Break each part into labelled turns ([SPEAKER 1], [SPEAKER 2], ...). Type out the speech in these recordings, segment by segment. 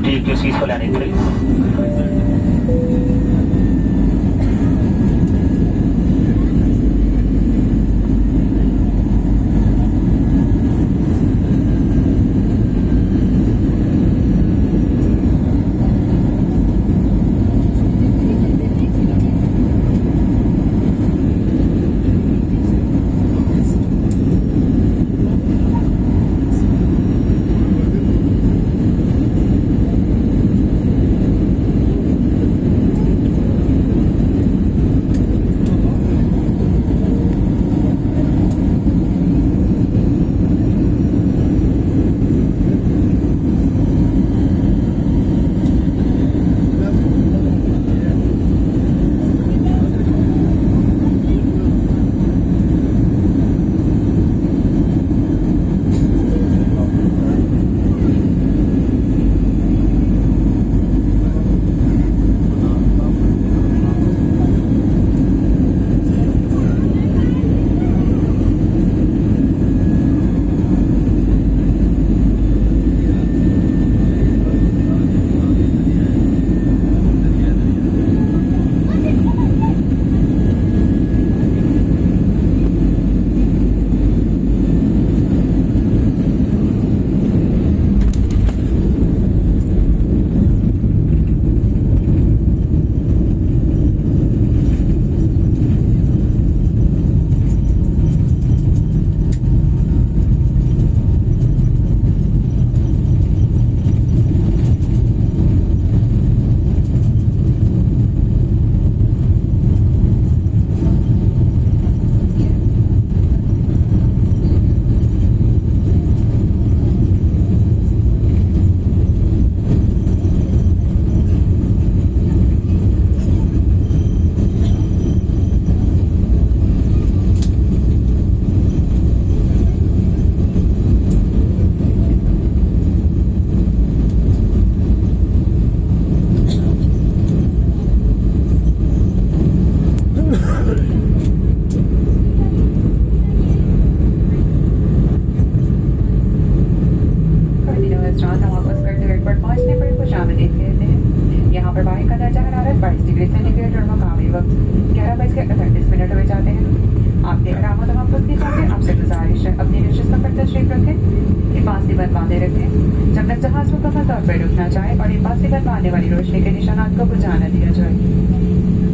[SPEAKER 1] जी किस चीज़ को लेने के लिए?
[SPEAKER 2] यहाँ पर बाहर का दर्जा हरारत 22 डिग्री सेंटीग्रेड और मकामी वक्त 11:38 हुए जाते हैं। आपके आराम और तहफ़्फ़ुज़ के साथ आपसे गुजारिश है अपनी नशिस्तों पर तशरीफ रखें, हिफाज़ती बंद बांधे रखें जब तक जहाज़ मुकम्मल तौर पर रुक ना जाए और हिफाज़ती बंद बांधने वाली रोशनी के निशानात को बुझा न दिया जाए।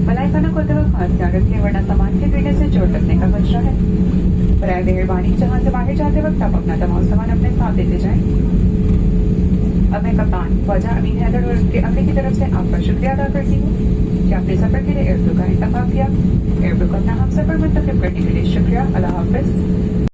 [SPEAKER 2] भलाई खाना खोलते वक्त खास ध्यान रखें वरना सामान के गिरने से चोट लगने का खतरा है। बराए मेहरबानी जहाज़ से बाहर जाते वक्त आप अपना तमाम सामान अपने साथ लेते जाएं। अब मैं कप्तान ख्वाजा अमीन हैदर और उनके अमले की तरफ से आपका शुक्रिया अदा करती हूँ कि आपने सफर के लिए एयरब्लू का इंतखाब किया। एयरब्लू को अपना हम सफर मुंतखब करने के लिए शुक्रिया। अल्लाह हाफ़िज़।